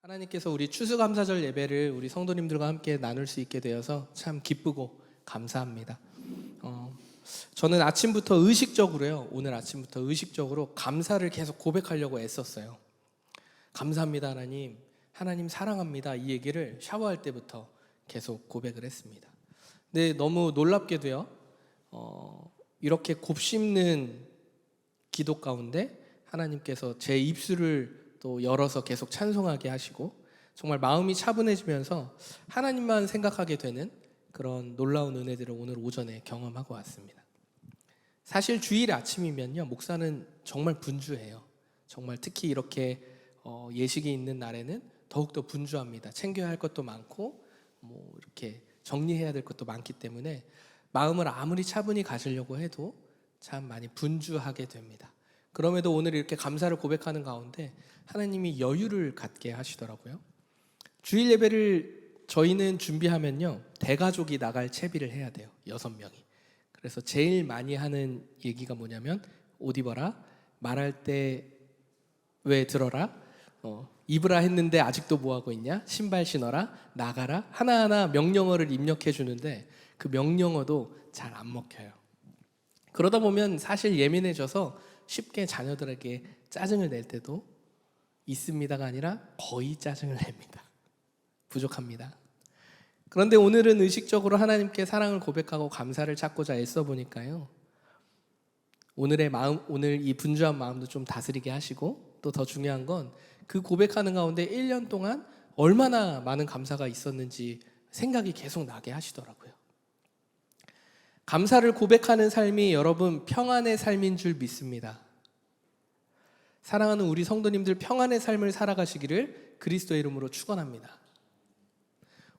하나님께서 우리 추수감사절 예배를 우리 성도님들과 함께 나눌 수 있게 되어서 참 기쁘고 감사합니다. 저는 오늘 아침부터 의식적으로 감사를 계속 고백하려고 애썼어요. 감사합니다 하나님, 하나님 사랑합니다, 이 얘기를 샤워할 때부터 계속 고백을 했습니다. 근데 너무 놀랍게도요, 이렇게 곱씹는 기도 가운데 하나님께서 제 입술을 또 열어서 계속 찬송하게 하시고 정말 마음이 차분해지면서 하나님만 생각하게 되는 그런 놀라운 은혜들을 오늘 오전에 경험하고 왔습니다. 사실 주일 아침이면요, 목사는 정말 분주해요. 정말 특히 이렇게 예식이 있는 날에는 더욱더 분주합니다. 챙겨야 할 것도 많고 이렇게 정리해야 될 것도 많기 때문에 마음을 아무리 차분히 가지려고 해도 참 많이 분주하게 됩니다. 그럼에도 오늘 이렇게 감사를 고백하는 가운데 하나님이 여유를 갖게 하시더라고요. 주일 예배를 저희는 준비하면요, 대가족이 나갈 채비를 해야 돼요. 6명이. 그래서 제일 많이 하는 얘기가 뭐냐면, 옷 입어라, 말할 때 왜 들어라, 입으라 했는데 아직도 뭐하고 있냐, 신발 신어라, 나가라, 하나하나 명령어를 입력해 주는데 그 명령어도 잘 안 먹혀요. 그러다 보면 사실 예민해져서 쉽게 자녀들에게 짜증을 낼 때도 있습니다가 아니라 거의 짜증을 냅니다. 부족합니다. 그런데 오늘은 의식적으로 하나님께 사랑을 고백하고 감사를 찾고자 애써 보니까요, 오늘 이 분주한 마음도 좀 다스리게 하시고, 또 더 중요한 건 그 고백하는 가운데 1년 동안 얼마나 많은 감사가 있었는지 생각이 계속 나게 하시더라고요. 감사를 고백하는 삶이 여러분 평안의 삶인 줄 믿습니다. 사랑하는 우리 성도님들, 평안의 삶을 살아가시기를 그리스도의 이름으로 축원합니다.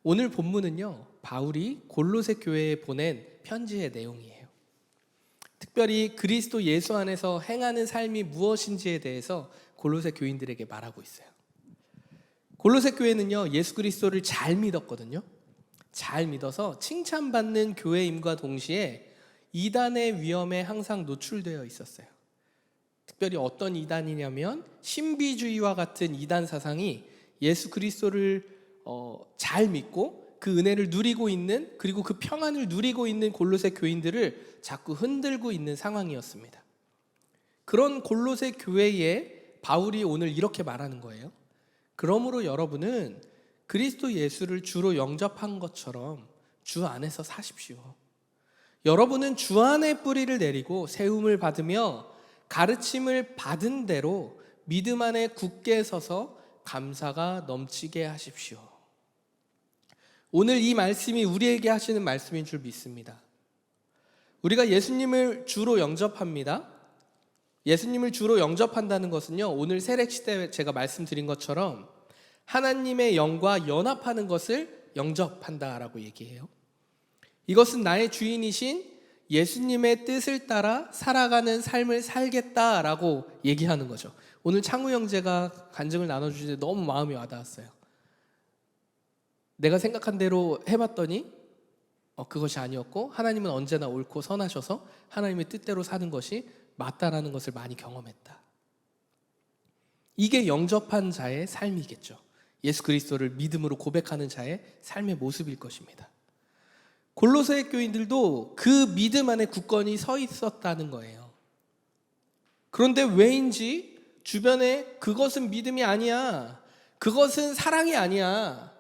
오늘 본문은요, 바울이 골로새 교회에 보낸 편지의 내용이에요. 특별히 그리스도 예수 안에서 행하는 삶이 무엇인지에 대해서 골로새 교인들에게 말하고 있어요. 골로새 교회는요, 예수 그리스도를 잘 믿었거든요. 잘 믿어서 칭찬받는 교회임과 동시에 이단의 위험에 항상 노출되어 있었어요. 특별히 어떤 이단이냐면 신비주의와 같은 이단 사상이 예수 그리스도를 잘 믿고 그 은혜를 누리고 있는, 그리고 그 평안을 누리고 있는 골로새 교인들을 자꾸 흔들고 있는 상황이었습니다. 그런 골로새 교회에 바울이 오늘 이렇게 말하는 거예요. 그러므로 여러분은 그리스도 예수를 주로 영접한 것처럼 주 안에서 사십시오. 여러분은 주 안에 뿌리를 내리고 세움을 받으며 가르침을 받은 대로 믿음 안에 굳게 서서 감사가 넘치게 하십시오. 오늘 이 말씀이 우리에게 하시는 말씀인 줄 믿습니다. 우리가 예수님을 주로 영접합니다. 예수님을 주로 영접한다는 것은요, 오늘 세례식 때 제가 말씀드린 것처럼 하나님의 영과 연합하는 것을 영접한다라고 얘기해요. 이것은 나의 주인이신 예수님의 뜻을 따라 살아가는 삶을 살겠다라고 얘기하는 거죠. 오늘 창우 형제가 간증을 나눠주실 때 너무 마음이 와닿았어요. 내가 생각한 대로 해봤더니 그것이 아니었고, 하나님은 언제나 옳고 선하셔서 하나님의 뜻대로 사는 것이 맞다라는 것을 많이 경험했다. 이게 영접한 자의 삶이겠죠. 예수 그리스도를 믿음으로 고백하는 자의 삶의 모습일 것입니다. 골로새 교인들도 그 믿음 안에 굳건히 서 있었다는 거예요. 그런데 왜인지 주변에 그것은 믿음이 아니야, 그것은 사랑이 아니야,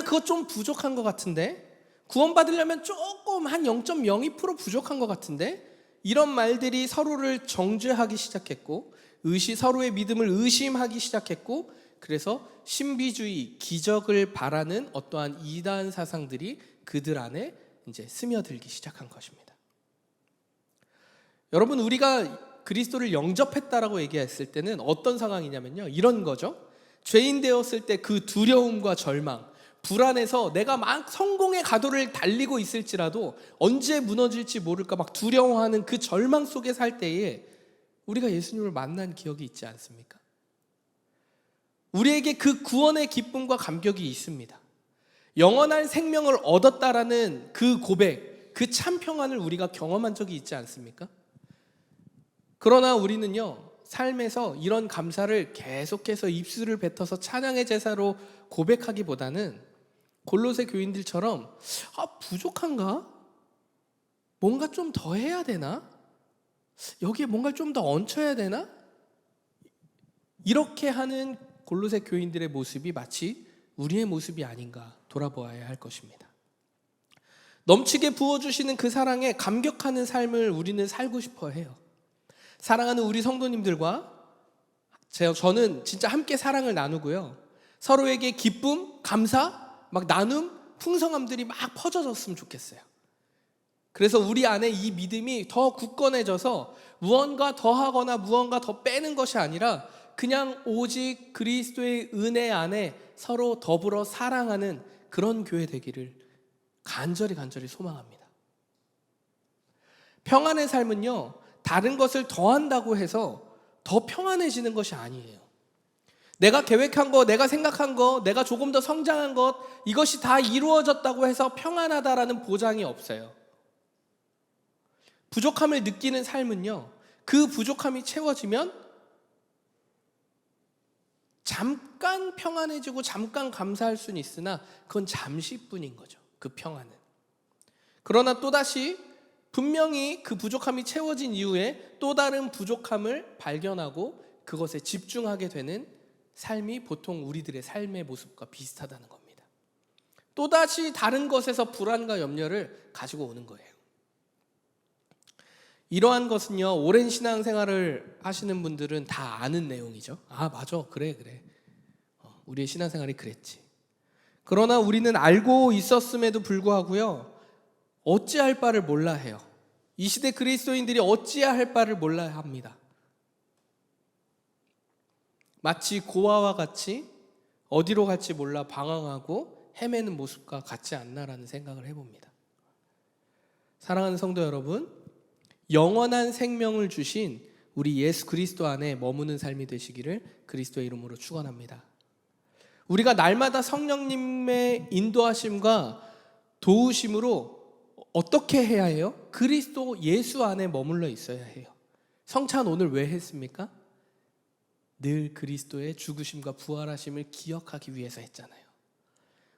그것 좀 부족한 것 같은데, 구원받으려면 조금 한 0.02% 부족한 것 같은데, 이런 말들이 서로를 정죄하기 시작했고, 서로의 믿음을 의심하기 시작했고, 그래서 신비주의, 기적을 바라는 어떠한 이단 사상들이 그들 안에 이제 스며들기 시작한 것입니다. 여러분, 우리가 그리스도를 영접했다라고 얘기했을 때는 어떤 상황이냐면요, 이런 거죠. 죄인 되었을 때 그 두려움과 절망, 불안해서 내가 막 성공의 가도를 달리고 있을지라도 언제 무너질지 모를까 막 두려워하는 그 절망 속에 살 때에 우리가 예수님을 만난 기억이 있지 않습니까? 우리에게 그 구원의 기쁨과 감격이 있습니다. 영원한 생명을 얻었다라는 그 고백, 그 참 평안을 우리가 경험한 적이 있지 않습니까? 그러나 우리는요, 삶에서 이런 감사를 계속해서 입술을 뱉어서 찬양의 제사로 고백하기보다는 골로새 교인들처럼 부족한가? 뭔가 좀 더 해야 되나? 여기에 뭔가 좀 더 얹혀야 되나? 이렇게 하는 골로새 교인들의 모습이 마치 우리의 모습이 아닌가 돌아보아야 할 것입니다. 넘치게 부어주시는 그 사랑에 감격하는 삶을 우리는 살고 싶어 해요. 사랑하는 우리 성도님들과 저는 진짜 함께 사랑을 나누고요. 서로에게 기쁨, 감사, 막 나눔, 풍성함들이 막 퍼져졌으면 좋겠어요. 그래서 우리 안에 이 믿음이 더 굳건해져서 무언가 더 하거나 무언가 더 빼는 것이 아니라 그냥 오직 그리스도의 은혜 안에 서로 더불어 사랑하는 그런 교회 되기를 간절히 소망합니다. 평안의 삶은요, 다른 것을 더한다고 해서 더 평안해지는 것이 아니에요. 내가 계획한 거, 내가 생각한 거, 내가 조금 더 성장한 것, 이것이 다 이루어졌다고 해서 평안하다라는 보장이 없어요. 부족함을 느끼는 삶은요, 그 부족함이 채워지면 잠깐 평안해지고 잠깐 감사할 수는 있으나 그건 잠시뿐인 거죠. 그 평안은. 그러나 또다시 분명히 그 부족함이 채워진 이후에 또 다른 부족함을 발견하고 그것에 집중하게 되는 삶이 보통 우리들의 삶의 모습과 비슷하다는 겁니다. 또다시 다른 것에서 불안과 염려를 가지고 오는 거예요. 이러한 것은요, 오랜 신앙생활을 하시는 분들은 다 아는 내용이죠. 맞아, 그래. 우리의 신앙생활이 그랬지. 그러나 우리는 알고 있었음에도 불구하고요, 어찌할 바를 몰라 해요. 이 시대 그리스도인들이 어찌해야 할 바를 몰라 합니다. 마치 고아와 같이 어디로 갈지 몰라 방황하고 헤매는 모습과 같지 않나라는 생각을 해봅니다. 사랑하는 성도 여러분, 영원한 생명을 주신 우리 예수 그리스도 안에 머무는 삶이 되시기를 그리스도의 이름으로 축원합니다. 우리가 날마다 성령님의 인도하심과 도우심으로 어떻게 해야 해요? 그리스도 예수 안에 머물러 있어야 해요. 성찬 오늘 왜 했습니까? 늘 그리스도의 죽으심과 부활하심을 기억하기 위해서 했잖아요.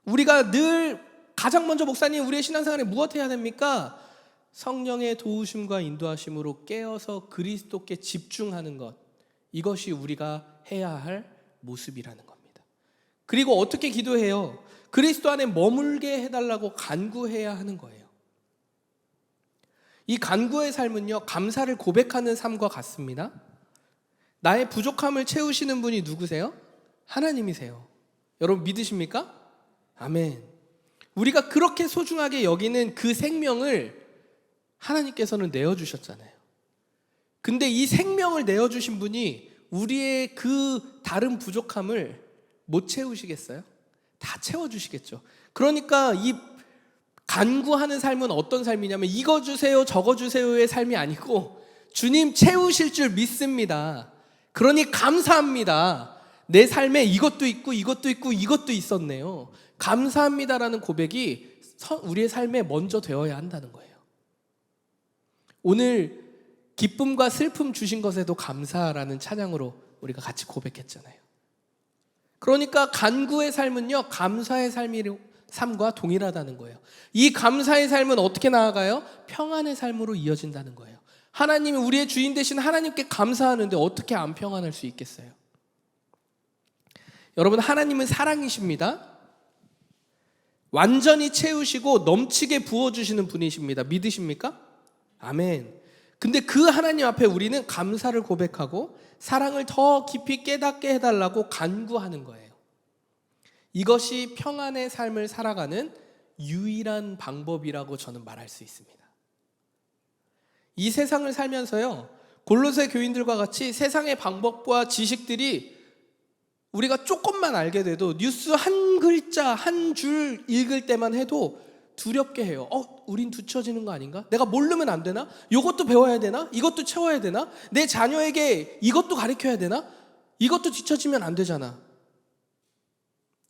우리가 늘 가장 먼저 목사님 우리의 신앙생활에 무엇 해야 됩니까? 성령의 도우심과 인도하심으로 깨어서 그리스도께 집중하는 것, 이것이 우리가 해야 할 모습이라는 겁니다. 그리고 어떻게 기도해요? 그리스도 안에 머물게 해달라고 간구해야 하는 거예요. 이 간구의 삶은요, 감사를 고백하는 삶과 같습니다. 나의 부족함을 채우시는 분이 누구세요? 하나님이세요. 여러분 믿으십니까? 아멘. 우리가 그렇게 소중하게 여기는 그 생명을 하나님께서는 내어주셨잖아요. 근데 이 생명을 내어주신 분이 우리의 그 다른 부족함을 못 채우시겠어요? 다 채워주시겠죠. 그러니까 이 간구하는 삶은 어떤 삶이냐면 이거 주세요 저거 주세요의 삶이 아니고 주님 채우실 줄 믿습니다. 그러니 감사합니다. 내 삶에 이것도 있고 이것도 있고 이것도 있었네요. 감사합니다라는 고백이 우리의 삶에 먼저 되어야 한다는 거예요. 오늘 기쁨과 슬픔 주신 것에도 감사라는 찬양으로 우리가 같이 고백했잖아요. 그러니까 간구의 삶은요, 감사의 삶과 동일하다는 거예요. 이 감사의 삶은 어떻게 나아가요? 평안의 삶으로 이어진다는 거예요. 하나님이 우리의 주인 되신 하나님께 감사하는데 어떻게 안 평안할 수 있겠어요? 여러분, 하나님은 사랑이십니다. 완전히 채우시고 넘치게 부어주시는 분이십니다. 믿으십니까? 아멘. 근데 그 하나님 앞에 우리는 감사를 고백하고 사랑을 더 깊이 깨닫게 해달라고 간구하는 거예요. 이것이 평안의 삶을 살아가는 유일한 방법이라고 저는 말할 수 있습니다. 이 세상을 살면서요, 골로새 교인들과 같이 세상의 방법과 지식들이 우리가 조금만 알게 돼도 뉴스 한 글자, 한 줄 읽을 때만 해도 두렵게 해요. 우린 뒤처지는 거 아닌가? 내가 모르면 안 되나? 이것도 배워야 되나? 이것도 채워야 되나? 내 자녀에게 이것도 가르쳐야 되나? 이것도 뒤처지면 안 되잖아.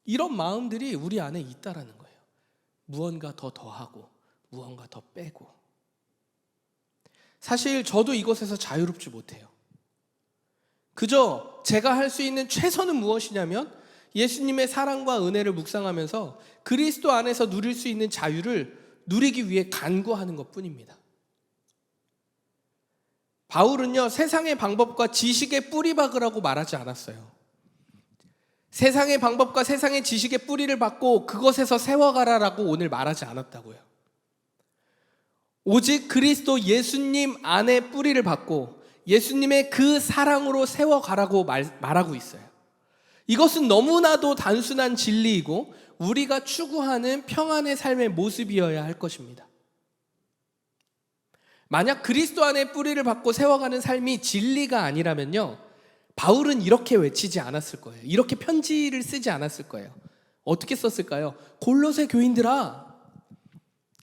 이런 마음들이 우리 안에 있다라는 거예요. 무언가 더 더하고 무언가 더 빼고. 사실 저도 이것에서 자유롭지 못해요. 그저 제가 할 수 있는 최선은 무엇이냐면 예수님의 사랑과 은혜를 묵상하면서 그리스도 안에서 누릴 수 있는 자유를 누리기 위해 간구하는 것뿐입니다. 바울은요, 세상의 방법과 지식의 뿌리 박으라고 말하지 않았어요. 세상의 방법과 세상의 지식의 뿌리를 박고 그것에서 세워가라라고 오늘 말하지 않았다고요. 오직 그리스도 예수님 안에 뿌리를 박고 예수님의 그 사랑으로 세워가라고 말하고 있어요. 이것은 너무나도 단순한 진리이고 우리가 추구하는 평안의 삶의 모습이어야 할 것입니다. 만약 그리스도 안에 뿌리를 박고 세워가는 삶이 진리가 아니라면요, 바울은 이렇게 외치지 않았을 거예요. 이렇게 편지를 쓰지 않았을 거예요. 어떻게 썼을까요? 골로새 교인들아,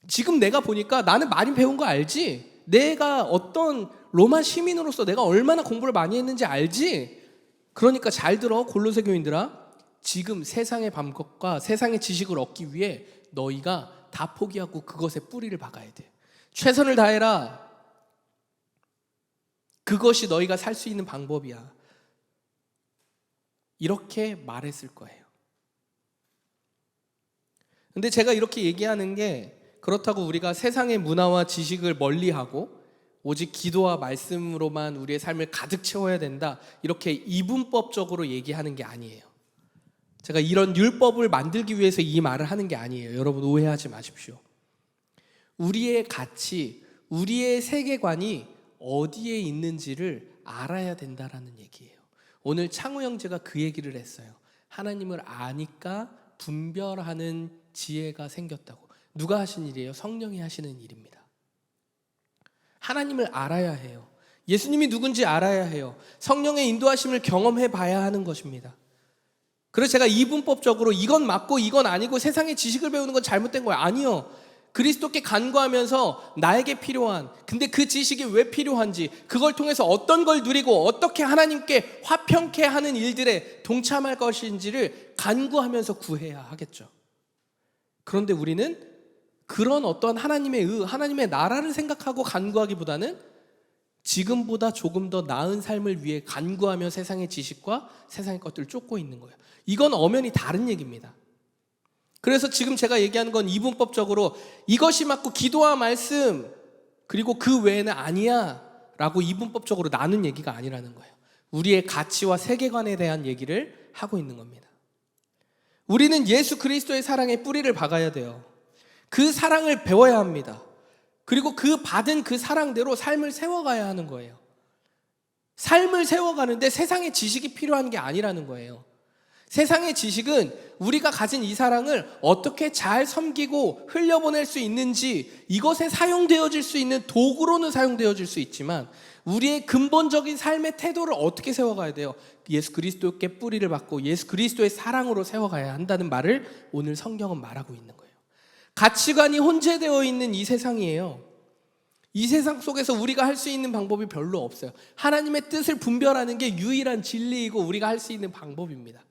지금 내가 보니까 나는 많이 배운 거 알지? 내가 어떤 로마 시민으로서 내가 얼마나 공부를 많이 했는지 알지? 그러니까 잘 들어, 골로새 교인들아. 지금 세상의 방법과 세상의 지식을 얻기 위해 너희가 다 포기하고 그것에 뿌리를 박아야 돼. 최선을 다해라. 그것이 너희가 살 수 있는 방법이야. 이렇게 말했을 거예요. 근데 제가 이렇게 얘기하는 게 그렇다고 우리가 세상의 문화와 지식을 멀리하고 오직 기도와 말씀으로만 우리의 삶을 가득 채워야 된다, 이렇게 이분법적으로 얘기하는 게 아니에요. 제가 이런 율법을 만들기 위해서 이 말을 하는 게 아니에요. 여러분 오해하지 마십시오. 우리의 가치, 우리의 세계관이 어디에 있는지를 알아야 된다라는 얘기예요. 오늘 창우 형제가 그 얘기를 했어요. 하나님을 아니까 분별하는 지혜가 생겼다고. 누가 하신 일이에요? 성령이 하시는 일입니다. 하나님을 알아야 해요. 예수님이 누군지 알아야 해요. 성령의 인도하심을 경험해 봐야 하는 것입니다. 그래서 제가 이분법적으로 이건 맞고 이건 아니고 세상의 지식을 배우는 건 잘못된 거예요. 아니요. 그리스도께 간구하면서 나에게 필요한, 근데 그 지식이 왜 필요한지, 그걸 통해서 어떤 걸 누리고 어떻게 하나님께 화평케 하는 일들에 동참할 것인지를 간구하면서 구해야 하겠죠. 그런데 우리는 그런 어떤 하나님의 하나님의 나라를 생각하고 간구하기보다는 지금보다 조금 더 나은 삶을 위해 간구하며 세상의 지식과 세상의 것들을 쫓고 있는 거예요. 이건 엄연히 다른 얘기입니다. 그래서 지금 제가 얘기하는 건 이분법적으로 이것이 맞고 기도와 말씀 그리고 그 외에는 아니야 라고 이분법적으로 나눈 얘기가 아니라는 거예요. 우리의 가치와 세계관에 대한 얘기를 하고 있는 겁니다. 우리는 예수 그리스도의 사랑에 뿌리를 박아야 돼요. 그 사랑을 배워야 합니다. 그리고 그 받은 그 사랑대로 삶을 세워가야 하는 거예요. 삶을 세워가는데 세상의 지식이 필요한 게 아니라는 거예요. 세상의 지식은 우리가 가진 이 사랑을 어떻게 잘 섬기고 흘려보낼 수 있는지, 이것에 사용되어질 수 있는 도구로는 사용되어질 수 있지만 우리의 근본적인 삶의 태도를 어떻게 세워가야 돼요? 예수 그리스도께 뿌리를 박고 예수 그리스도의 사랑으로 세워가야 한다는 말을 오늘 성경은 말하고 있는 거예요. 가치관이 혼재되어 있는 이 세상이에요. 이 세상 속에서 우리가 할 수 있는 방법이 별로 없어요. 하나님의 뜻을 분별하는 게 유일한 진리이고 우리가 할 수 있는 방법입니다.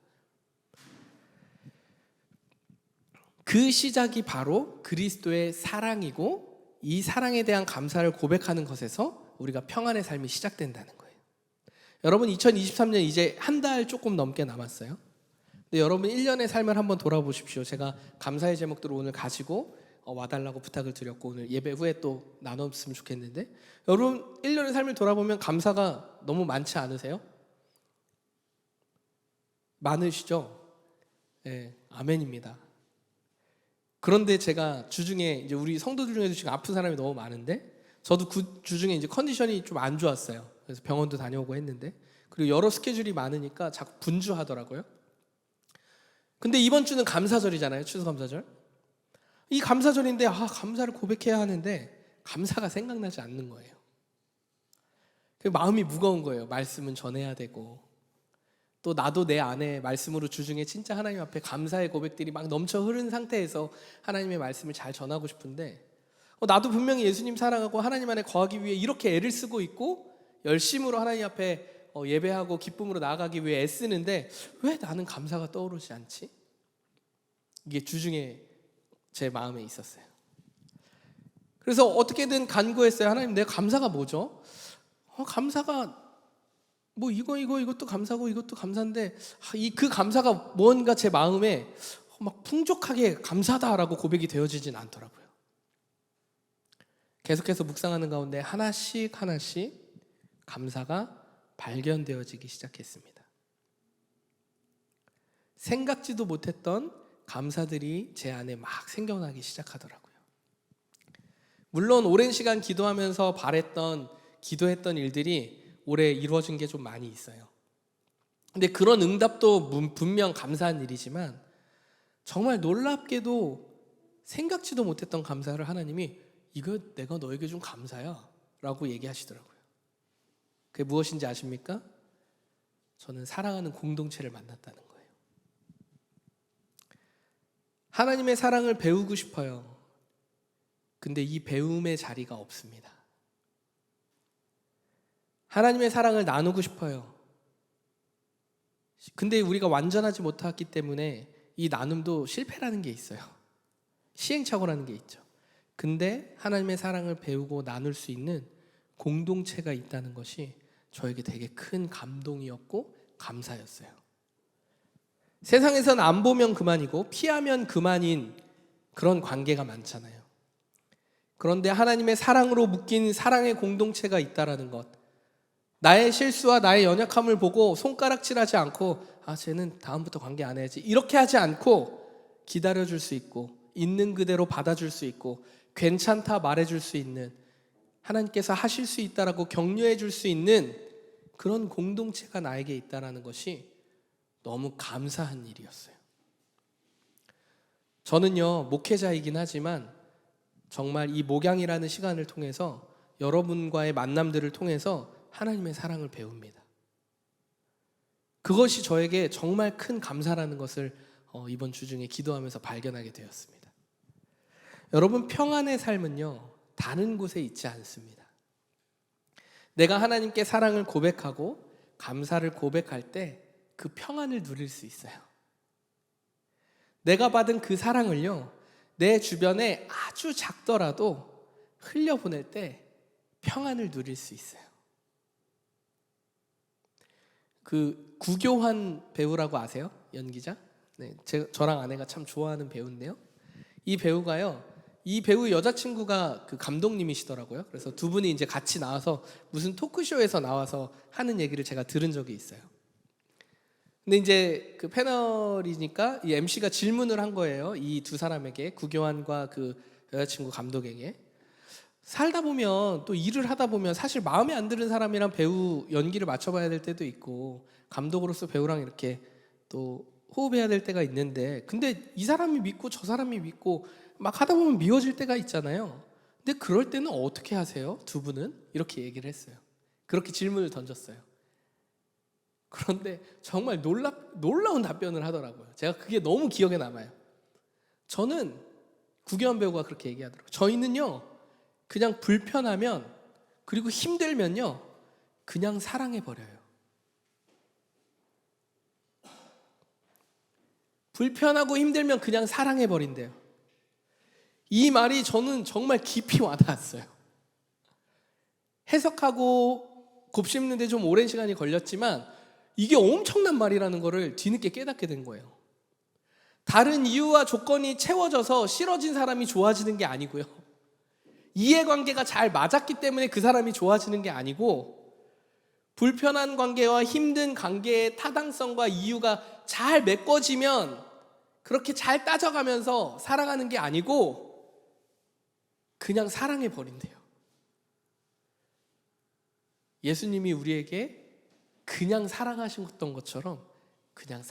그 시작이 바로 그리스도의 사랑이고 이 사랑에 대한 감사를 고백하는 것에서 우리가 평안의 삶이 시작된다는 거예요. 여러분 2023년 이제 한 달 조금 넘게 남았어요. 근데 여러분 1년의 삶을 한번 돌아보십시오. 제가 감사의 제목들을 오늘 가지고 와달라고 부탁을 드렸고 오늘 예배 후에 또 나눴으면 좋겠는데, 여러분 1년의 삶을 돌아보면 감사가 너무 많지 않으세요? 많으시죠? 네, 아멘입니다. 그런데 제가 주중에 이제 우리 성도들 중에도 지금 아픈 사람이 너무 많은데 저도 그 주중에 이제 컨디션이 좀 안 좋았어요. 그래서 병원도 다녀오고 했는데, 그리고 여러 스케줄이 많으니까 자꾸 분주하더라고요. 근데 이번 주는 감사절이잖아요. 추수감사절. 이 감사절인데 감사를 고백해야 하는데 감사가 생각나지 않는 거예요. 마음이 무거운 거예요. 말씀은 전해야 되고 또 나도 내 안에 말씀으로 주중에 진짜 하나님 앞에 감사의 고백들이 막 넘쳐 흐르는 상태에서 하나님의 말씀을 잘 전하고 싶은데 나도 분명히 예수님 사랑하고 하나님 안에 거하기 위해 이렇게 애를 쓰고 있고 열심으로 하나님 앞에 예배하고 기쁨으로 나아가기 위해 애쓰는데 왜 나는 감사가 떠오르지 않지? 이게 주중에 제 마음에 있었어요. 그래서 어떻게든 간구했어요. 하나님, 내 감사가 뭐죠? 감사가 뭐 이것도 감사고 이것도 감사한데 그 감사가 뭔가 제 마음에 막 풍족하게 감사다라고 고백이 되어지진 않더라고요. 계속해서 묵상하는 가운데 하나씩 감사가 발견되어지기 시작했습니다. 생각지도 못했던 감사들이 제 안에 막 생겨나기 시작하더라고요. 물론 오랜 시간 기도하면서 기도했던 일들이 올해 이루어진 게 좀 많이 있어요. 근데 그런 응답도 분명 감사한 일이지만 정말 놀랍게도 생각지도 못했던 감사를 하나님이 이거 내가 너에게 준 감사야 라고 얘기하시더라고요. 그게 무엇인지 아십니까? 저는 사랑하는 공동체를 만났다는 거예요. 하나님의 사랑을 배우고 싶어요. 근데 이 배움의 자리가 없습니다. 하나님의 사랑을 나누고 싶어요. 근데 우리가 완전하지 못했기 때문에 이 나눔도 실패라는 게 있어요. 시행착오라는 게 있죠. 근데 하나님의 사랑을 배우고 나눌 수 있는 공동체가 있다는 것이 저에게 되게 큰 감동이었고 감사였어요. 세상에서는 안 보면 그만이고 피하면 그만인 그런 관계가 많잖아요. 그런데 하나님의 사랑으로 묶인 사랑의 공동체가 있다는 것, 나의 실수와 나의 연약함을 보고 손가락질하지 않고 쟤는 다음부터 관계 안 해야지 이렇게 하지 않고 기다려줄 수 있고 있는 그대로 받아줄 수 있고 괜찮다 말해줄 수 있는, 하나님께서 하실 수 있다라고 격려해 줄 수 있는 그런 공동체가 나에게 있다는 것이 너무 감사한 일이었어요. 저는요, 목회자이긴 하지만 정말 이 목양이라는 시간을 통해서 여러분과의 만남들을 통해서 하나님의 사랑을 배웁니다. 그것이 저에게 정말 큰 감사라는 것을 이번 주 중에 기도하면서 발견하게 되었습니다. 여러분, 평안의 삶은요, 다른 곳에 있지 않습니다. 내가 하나님께 사랑을 고백하고 감사를 고백할 때 그 평안을 누릴 수 있어요. 내가 받은 그 사랑을요, 내 주변에 아주 작더라도 흘려보낼 때 평안을 누릴 수 있어요. 그 구교환 배우라고 아세요? 연기자? 네, 저랑 아내가 참 좋아하는 배우인데요. 이 배우가요, 이 배우 여자친구가 그 감독님이시더라고요. 그래서 두 분이 이제 같이 나와서 무슨 토크쇼에서 나와서 하는 얘기를 제가 들은 적이 있어요. 근데 이제 그 패널이니까 이 MC가 질문을 한 거예요. 이 두 사람에게, 구교환과 그 여자친구 감독에게. 살다 보면 또 일을 하다 보면 사실 마음에 안 드는 사람이랑 배우 연기를 맞춰봐야 될 때도 있고 감독으로서 배우랑 이렇게 또 호흡해야 될 때가 있는데, 근데 이 사람이 믿고 저 사람이 믿고 막 하다 보면 미워질 때가 있잖아요. 근데 그럴 때는 어떻게 하세요? 두 분은? 이렇게 얘기를 했어요. 그렇게 질문을 던졌어요. 그런데 정말 놀라운 답변을 하더라고요. 제가 그게 너무 기억에 남아요. 저는 구교환 배우가 그렇게 얘기하더라고요. 저희는요, 그냥 불편하면 그리고 힘들면요, 그냥 사랑해버려요. 불편하고 힘들면 그냥 사랑해버린대요. 이 말이 저는 정말 깊이 와닿았어요. 해석하고 곱씹는데 좀 오랜 시간이 걸렸지만 이게 엄청난 말이라는 거를 뒤늦게 깨닫게 된 거예요. 다른 이유와 조건이 채워져서 싫어진 사람이 좋아지는 게 아니고요, 이해관계가 잘 맞았기 때문에 그 사람이 좋아지는 게 아니고, 불편한 관계와 힘든 관계의 타당성과 이유가 잘 메꿔지면 그렇게 잘 따져가면서 살아가는 게 아니고 그냥 사랑해버린대요. 예수님이 우리에게 그냥 사랑하셨던 것처럼 그냥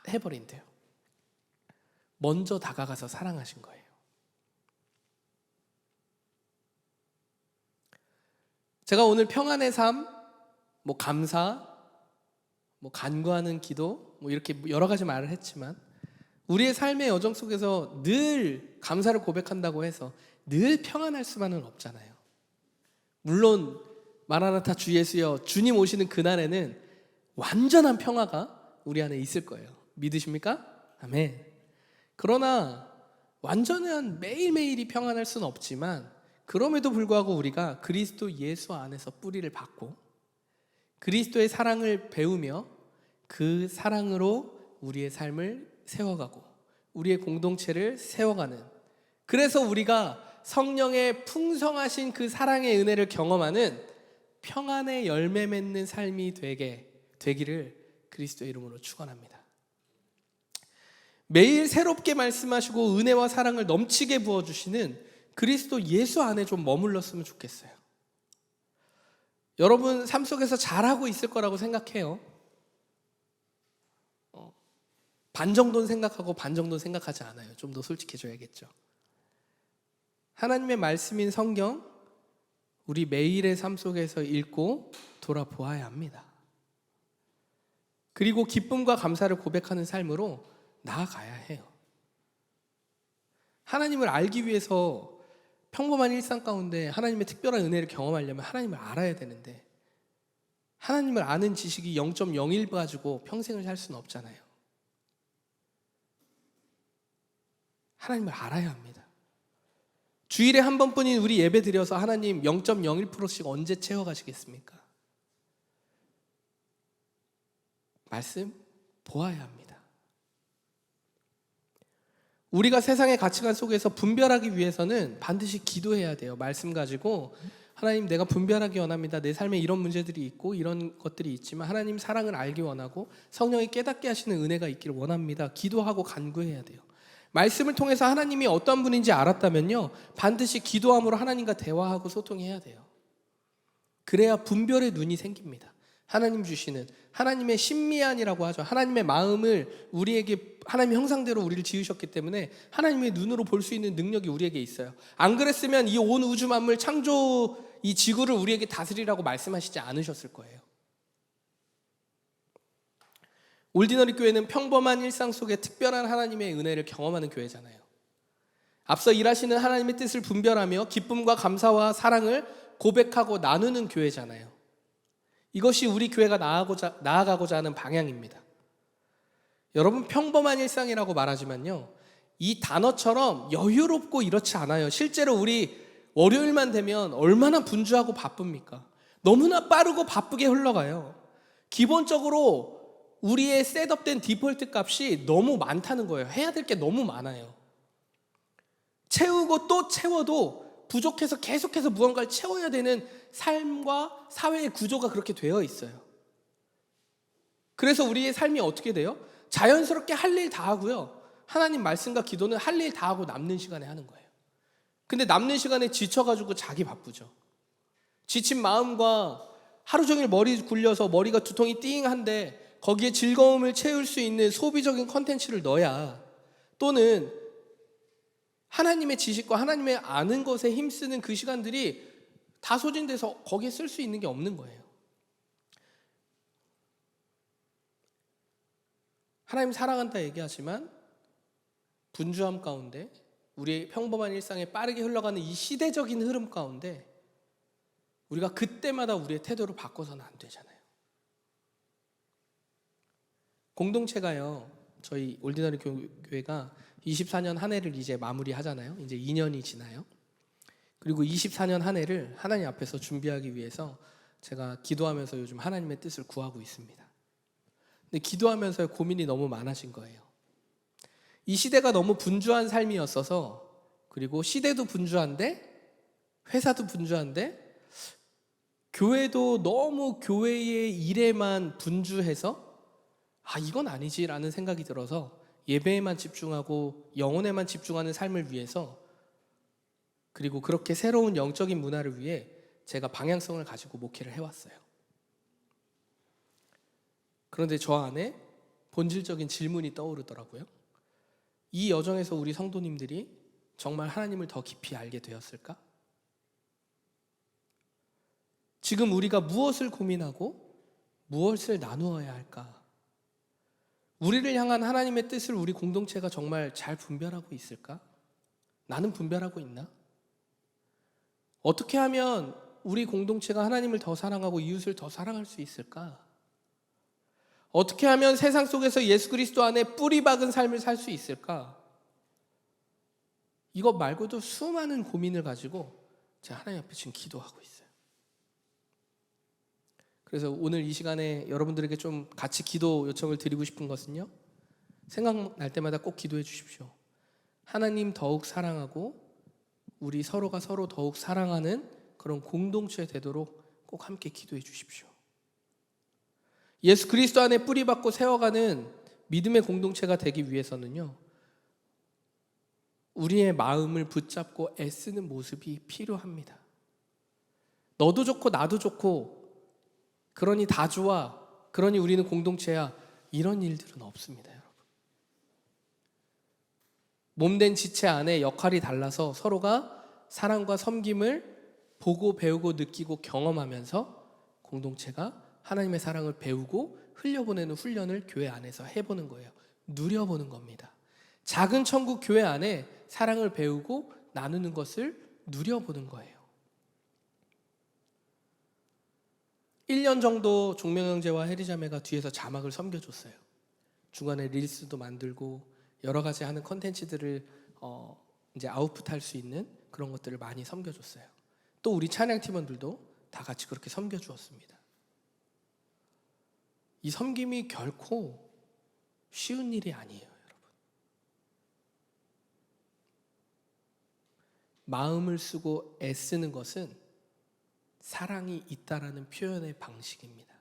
해버린대요. 먼저 다가가서 사랑하신 거예요. 제가 오늘 평안의 삶, 감사, 간구하는 기도, 이렇게 여러 가지 말을 했지만 우리의 삶의 여정 속에서 늘 감사를 고백한다고 해서 늘 평안할 수만은 없잖아요. 물론 마라나타 주 예수여, 주님 오시는 그날에는 완전한 평화가 우리 안에 있을 거예요. 믿으십니까? 아멘. 그러나 완전한 매일매일이 평안할 수는 없지만 그럼에도 불구하고 우리가 그리스도 예수 안에서 뿌리를 받고 그리스도의 사랑을 배우며 그 사랑으로 우리의 삶을 세워가고 우리의 공동체를 세워가는, 그래서 우리가 성령의 풍성하신 그 사랑의 은혜를 경험하는 평안의 열매 맺는 삶이 되기를 그리스도의 이름으로 축원합니다. 매일 새롭게 말씀하시고 은혜와 사랑을 넘치게 부어주시는 그리스도 예수 안에 좀 머물렀으면 좋겠어요. 여러분 삶 속에서 잘하고 있을 거라고 생각해요. 반 정도는 생각하고 반 정도는 생각하지 않아요. 좀 더 솔직해져야겠죠. 하나님의 말씀인 성경, 우리 매일의 삶 속에서 읽고 돌아보아야 합니다. 그리고 기쁨과 감사를 고백하는 삶으로 나아가야 해요. 하나님을 알기 위해서 평범한 일상 가운데 하나님의 특별한 은혜를 경험하려면 하나님을 알아야 되는데, 하나님을 아는 지식이 0.01 가지고 평생을 살 수는 없잖아요. 하나님을 알아야 합니다. 주일에 한 번뿐인 우리 예배 드려서 하나님 0.01%씩 언제 채워가시겠습니까? 말씀 보아야 합니다. 우리가 세상의 가치관 속에서 분별하기 위해서는 반드시 기도해야 돼요. 말씀 가지고 하나님, 내가 분별하기 원합니다. 내 삶에 이런 문제들이 있고 이런 것들이 있지만 하나님 사랑을 알기 원하고 성령이 깨닫게 하시는 은혜가 있기를 원합니다. 기도하고 간구해야 돼요. 말씀을 통해서 하나님이 어떤 분인지 알았다면요, 반드시 기도함으로 하나님과 대화하고 소통해야 돼요. 그래야 분별의 눈이 생깁니다. 하나님 주시는, 하나님의 신미안이라고 하죠. 하나님의 마음을 우리에게, 하나님의 형상대로 우리를 지으셨기 때문에 하나님의 눈으로 볼 수 있는 능력이 우리에게 있어요. 안 그랬으면 이 온 우주 만물 창조 이 지구를 우리에게 다스리라고 말씀하시지 않으셨을 거예요. 올디너리 교회는 평범한 일상 속에 특별한 하나님의 은혜를 경험하는 교회잖아요. 앞서 일하시는 하나님의 뜻을 분별하며 기쁨과 감사와 사랑을 고백하고 나누는 교회잖아요. 이것이 우리 교회가 나아가고자 하는 방향입니다. 여러분, 평범한 일상이라고 말하지만요, 이 단어처럼 여유롭고 이렇지 않아요. 실제로 우리 월요일만 되면 얼마나 분주하고 바쁩니까? 너무나 빠르고 바쁘게 흘러가요. 기본적으로 우리의 셋업된 디폴트 값이 너무 많다는 거예요. 해야 될 게 너무 많아요. 채우고 또 채워도 부족해서 계속해서 무언가를 채워야 되는 삶과 사회의 구조가 그렇게 되어 있어요. 그래서 우리의 삶이 어떻게 돼요? 자연스럽게 할 일 다 하고요, 하나님 말씀과 기도는 할 일 다 하고 남는 시간에 하는 거예요. 근데 남는 시간에 지쳐가지고 자기 바쁘죠. 지친 마음과 하루 종일 머리 굴려서 머리가 두통이 띵한데 거기에 즐거움을 채울 수 있는 소비적인 컨텐츠를 넣어야, 또는 하나님의 지식과 하나님의 아는 것에 힘쓰는 그 시간들이 다 소진돼서 거기에 쓸 수 있는 게 없는 거예요. 하나님 사랑한다 얘기하지만 분주함 가운데, 우리의 평범한 일상에 빠르게 흘러가는 이 시대적인 흐름 가운데 우리가 그때마다 우리의 태도를 바꿔서는 안 되잖아요. 공동체가요, 저희 올디너리 교회가 24년 한 해를 이제 마무리하잖아요. 이제 2년이 지나요. 그리고 24년 한 해를 하나님 앞에서 준비하기 위해서 제가 기도하면서 요즘 하나님의 뜻을 구하고 있습니다. 근데 기도하면서 고민이 너무 많아진 거예요. 이 시대가 너무 분주한 삶이었어서, 그리고 시대도 분주한데 회사도 분주한데 교회도 너무 교회의 일에만 분주해서 이건 아니지라는 생각이 들어서 예배에만 집중하고 영혼에만 집중하는 삶을 위해서, 그리고 그렇게 새로운 영적인 문화를 위해 제가 방향성을 가지고 목회를 해왔어요. 그런데 저 안에 본질적인 질문이 떠오르더라고요. 이 여정에서 우리 성도님들이 정말 하나님을 더 깊이 알게 되었을까? 지금 우리가 무엇을 고민하고 무엇을 나누어야 할까? 우리를 향한 하나님의 뜻을 우리 공동체가 정말 잘 분별하고 있을까? 나는 분별하고 있나? 어떻게 하면 우리 공동체가 하나님을 더 사랑하고 이웃을 더 사랑할 수 있을까? 어떻게 하면 세상 속에서 예수 그리스도 안에 뿌리 박은 삶을 살 수 있을까? 이것 말고도 수많은 고민을 가지고 제가 하나님 앞에 지금 기도하고 있어요. 그래서 오늘 이 시간에 여러분들에게 좀 같이 기도 요청을 드리고 싶은 것은요, 생각날 때마다 꼭 기도해 주십시오. 하나님 더욱 사랑하고 우리 서로가 서로 더욱 사랑하는 그런 공동체 되도록 꼭 함께 기도해 주십시오. 예수 그리스도 안에 뿌리박고 세워가는 믿음의 공동체가 되기 위해서는요, 우리의 마음을 붙잡고 애쓰는 모습이 필요합니다. 너도 좋고 나도 좋고 그러니 다 좋아, 그러니 우리는 공동체야, 이런 일들은 없습니다, 여러분. 몸된 지체 안에 역할이 달라서 서로가 사랑과 섬김을 보고 배우고 느끼고 경험하면서 공동체가 하나님의 사랑을 배우고 흘려보내는 훈련을 교회 안에서 해보는 거예요. 누려보는 겁니다. 작은 천국 교회 안에 사랑을 배우고 나누는 것을 누려보는 거예요. 1년 정도 종명형제와 혜리자매가 뒤에서 자막을 섬겨줬어요. 중간에 릴스도 만들고 여러 가지 하는 컨텐츠들을 이제 아웃풋할 수 있는 그런 것들을 많이 섬겨줬어요. 또 우리 찬양 팀원들도 다 같이 그렇게 섬겨주었습니다. 이 섬김이 결코 쉬운 일이 아니에요, 여러분. 마음을 쓰고 애쓰는 것은 사랑이 있다라는 표현의 방식입니다.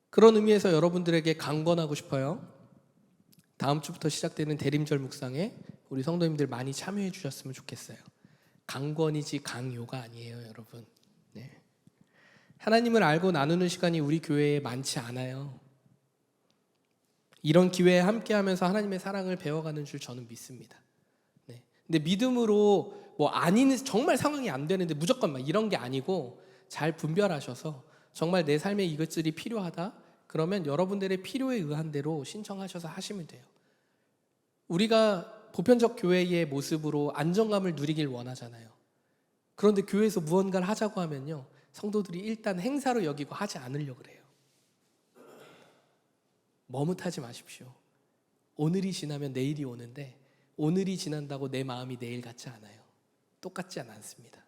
그런 의미에서 여러분들에게 강권하고 싶어요. 다음 주부터 시작되는 대림절 묵상에 우리 성도님들 많이 참여해 주셨으면 좋겠어요. 강권이지 강요가 아니에요, 여러분. 네. 하나님을 알고 나누는 시간이 우리 교회에 많지 않아요. 이런 기회에 함께하면서 하나님의 사랑을 배워가는 줄 저는 믿습니다. 네. 근데 믿음으로 아닌 정말 상황이 안 되는데 무조건 막 이런 게 아니고 잘 분별하셔서 정말 내 삶에 이것들이 필요하다, 그러면 여러분들의 필요에 의한 대로 신청하셔서 하시면 돼요. 우리가 보편적 교회의 모습으로 안정감을 누리길 원하잖아요. 그런데 교회에서 무언가를 하자고 하면요, 성도들이 일단 행사로 여기고 하지 않으려고 그래요. 머뭇하지 마십시오. 오늘이 지나면 내일이 오는데 오늘이 지난다고 내 마음이 내일 같지 않아요. 똑같지 않습니다.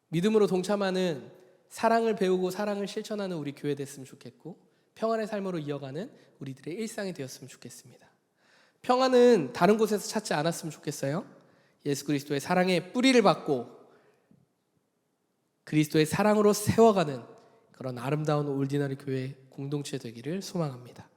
믿음으로 동참하는, 사랑을 배우고 사랑을 실천하는 우리 교회 됐으면 좋겠고, 평안의 삶으로 이어가는 우리들의 일상이 되었으면 좋겠습니다. 평안은 다른 곳에서 찾지 않았으면 좋겠어요. 예수 그리스도의 사랑의 뿌리를 받고 그리스도의 사랑으로 세워가는 그런 아름다운 올디너리 교회 공동체 되기를 소망합니다.